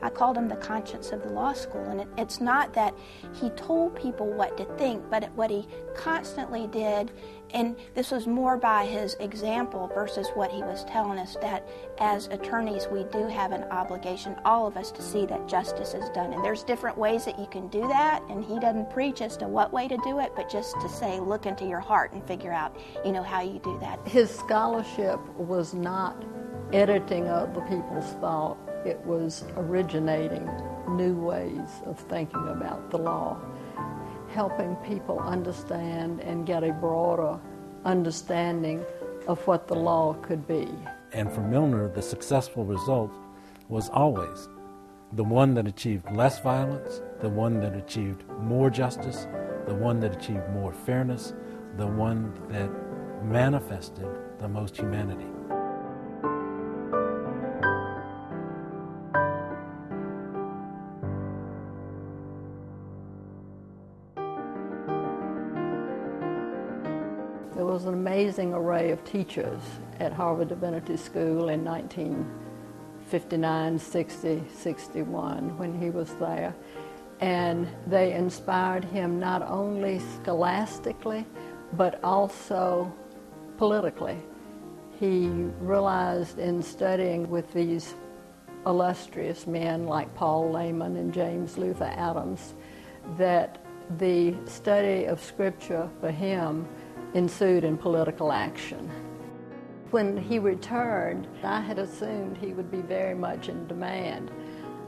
I called him the conscience of the law school. And it's not that he told people what to think, but what he constantly did, and this was more by his example versus what he was telling us, that as attorneys we do have an obligation, all of us, to see that justice is done. And there's different ways that you can do that, and he doesn't preach as to what way to do it, but just to say, look into your heart and figure out, how you do that. His scholarship was not editing other people's thought. It was originating new ways of thinking about the law, helping people understand and get a broader understanding of what the law could be. And for Milner, the successful result was always the one that achieved less violence, the one that achieved more justice, the one that achieved more fairness, the one that manifested the most humanity. There was an amazing array of teachers at Harvard Divinity School in 1959, 60, 61 when he was there. And they inspired him not only scholastically, but also politically. He realized in studying with these illustrious men like Paul Layman and James Luther Adams that the study of Scripture for him ensued in political action. When he returned, I had assumed he would be very much in demand.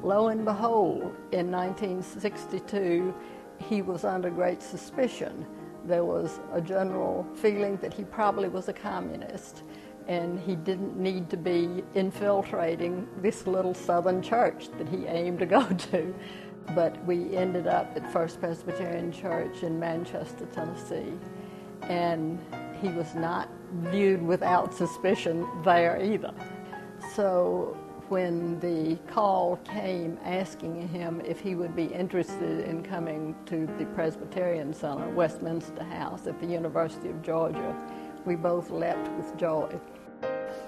Lo and behold, in 1962, he was under great suspicion. There was a general feeling that he probably was a communist, and he didn't need to be infiltrating this little southern church that he aimed to go to. But we ended up at First Presbyterian Church in Manchester, Tennessee, and he was not viewed without suspicion there either. So when the call came asking him if he would be interested in coming to the Presbyterian Center, Westminster House at the University of Georgia, we both leapt with joy.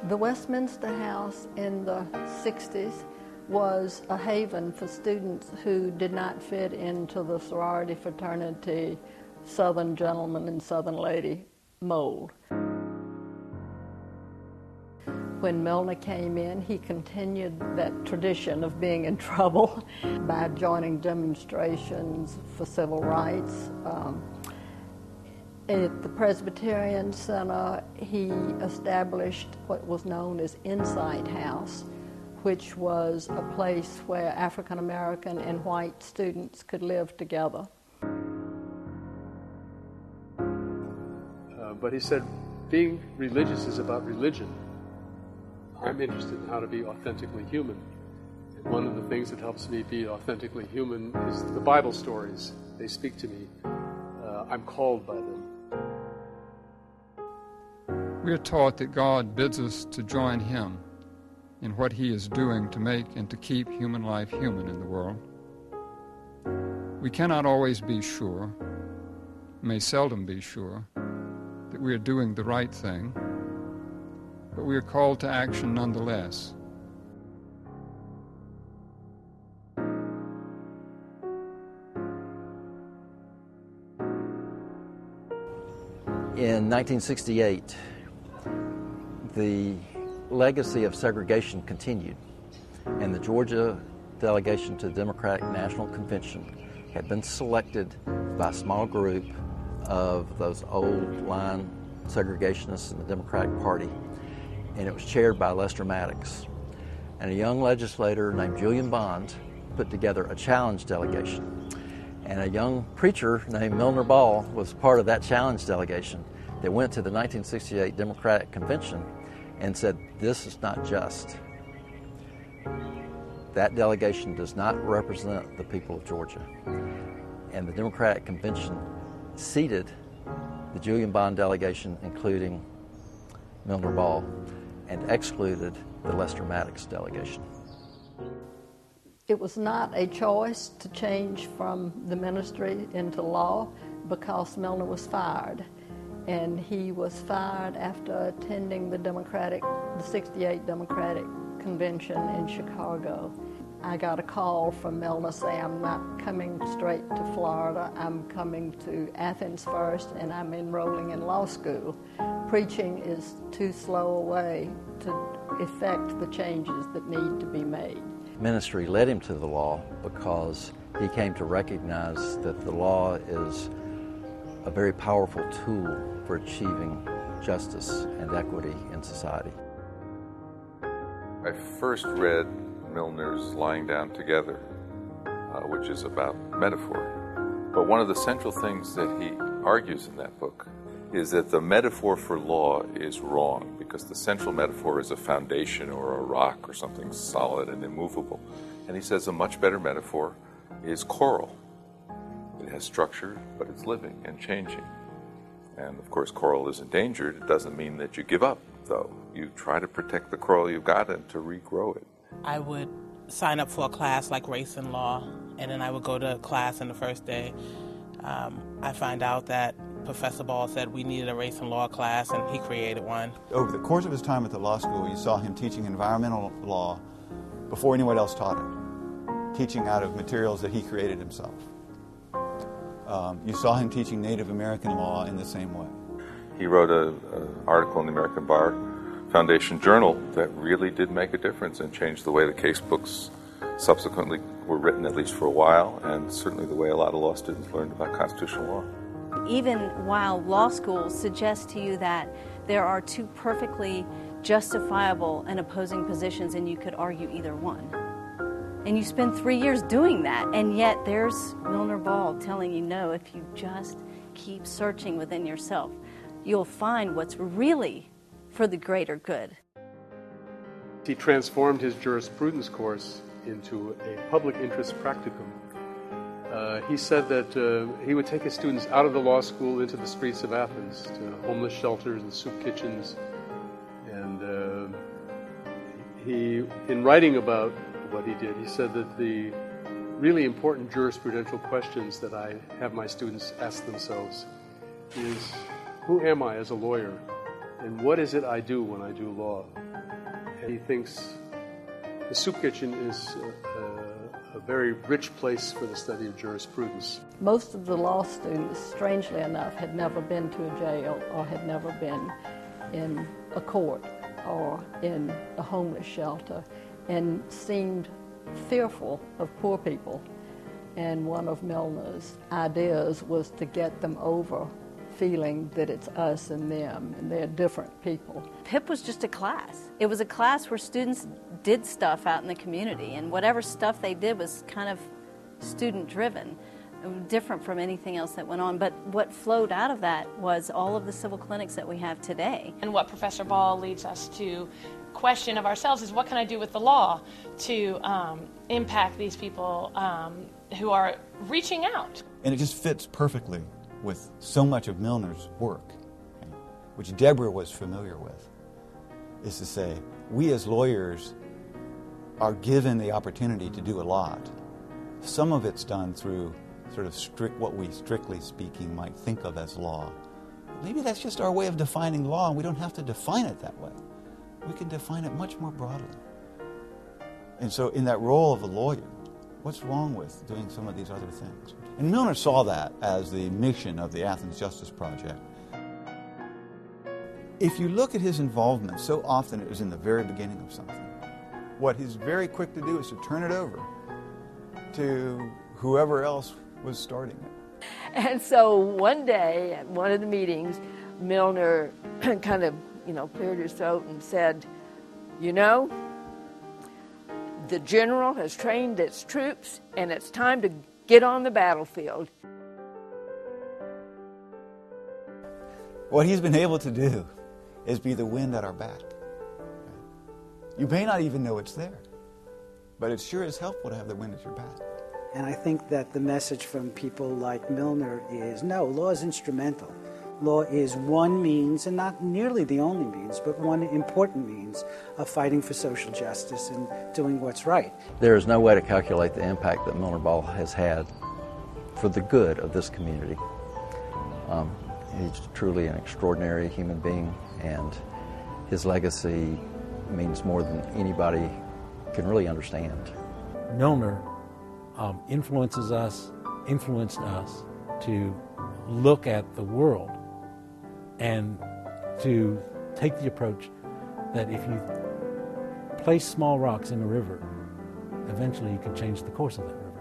The Westminster House in the 60s was a haven for students who did not fit into the sorority fraternity, Southern gentleman and Southern lady mold. When Milner came in, he continued that tradition of being in trouble by joining demonstrations for civil rights. At the Presbyterian Center, he established what was known as Insight House, which was a place where African American and white students could live together. But he said, being religious is about religion. I'm interested in how to be authentically human. And one of the things that helps me be authentically human is the Bible stories. They speak to me. I'm called by them. We are taught that God bids us to join Him in what He is doing to make and to keep human life human in the world. We cannot always be sure, may seldom be sure, that we are doing the right thing, but we are called to action nonetheless. In 1968, the legacy of segregation continued, and the Georgia delegation to the Democratic National Convention had been selected by a small group of those old-line segregationists in the Democratic Party, and it was chaired by Lester Maddox. And a young legislator named Julian Bond put together a challenge delegation. And a young preacher named Milner Ball was part of that challenge delegation that went to the 1968 Democratic Convention and said, this is not just. That delegation does not represent the people of Georgia. And the Democratic Convention seated the Julian Bond delegation, including Milner Ball, and excluded the Lester Maddox delegation. It was not a choice to change from the ministry into law because Milner was fired. And he was fired after attending the 68 Democratic Convention in Chicago. I got a call from Milner saying, I'm not coming straight to Florida, I'm coming to Athens first, and I'm enrolling in law school. Preaching is too slow a way to effect the changes that need to be made. Ministry led him to the law because he came to recognize that the law is a very powerful tool for achieving justice and equity in society. I first read Milner's Lying Down Together, which is about metaphor. But one of the central things that he argues in that book is that the metaphor for law is wrong, because the central metaphor is a foundation or a rock or something solid and immovable. And he says a much better metaphor is coral. It has structure, but it's living and changing. And of course, coral is endangered. It doesn't mean that you give up, though. You try to protect the coral you've got and to regrow it. I would sign up for a class like race and law, and then I would go to class, and the first day I find out that Professor Ball said we needed a race and law class, and he created one. Over the course of his time at the law school, you saw him teaching environmental law before anyone else taught it, teaching out of materials that he created himself. You saw him teaching Native American law in the same way. He wrote an article in the American Bar Foundation Journal that really did make a difference and changed the way the case books subsequently were written, at least for a while, and certainly the way a lot of law students learned about constitutional law. Even while law schools suggest to you that there are two perfectly justifiable and opposing positions and you could argue either one. And you spend 3 years doing that, and yet there's Milner Ball telling you no, if you just keep searching within yourself, you'll find what's really for the greater good. He transformed his jurisprudence course into a public interest practicum. He said that he would take his students out of the law school into the streets of Athens, to homeless shelters and soup kitchens. And he, in writing about what he did, he said that the really important jurisprudential questions that I have my students ask themselves is, who am I as a lawyer? And what is it I do when I do law? And he thinks the soup kitchen is a very rich place for the study of jurisprudence. Most of the law students, strangely enough, had never been to a jail or had never been in a court or in a homeless shelter, and seemed fearful of poor people. And one of Milner's ideas was to get them over feeling that it's us and them, and they're different people. PIP was just a class. It was a class where students did stuff out in the community, and whatever stuff they did was kind of student-driven, different from anything else that went on. But what flowed out of that was all of the civil clinics that we have today. And what Professor Ball leads us to question of ourselves is, what can I do with the law to impact these people who are reaching out? And it just fits perfectly with so much of Milner's work, okay, which Deborah was familiar with, is to say, we as lawyers are given the opportunity to do a lot. Some of it's done through sort of what we strictly speaking might think of as law. Maybe that's just our way of defining law, and we don't have to define it that way. We can define it much more broadly. And so in that role of a lawyer, what's wrong with doing some of these other things? And Milner saw that as the mission of the Athens Justice Project. If you look at his involvement, so often it was in the very beginning of something. What he's very quick to do is to turn it over to whoever else was starting it. And so one day at one of the meetings, Milner kind of, cleared his throat and said, the general has trained its troops and it's time to get on the battlefield. What he's been able to do is be the wind at our back. You may not even know it's there, but it's sure as helpful to have the wind at your back. And I think that the message from people like Milner is, no, law is instrumental. Law is one means, and not nearly the only means, but one important means of fighting for social justice and doing what's right. There is no way to calculate the impact that Milner Ball has had for the good of this community. He's truly an extraordinary human being, and his legacy means more than anybody can really understand. Milner influenced us to look at the world and to take the approach that if you place small rocks in a river, eventually you can change the course of that river.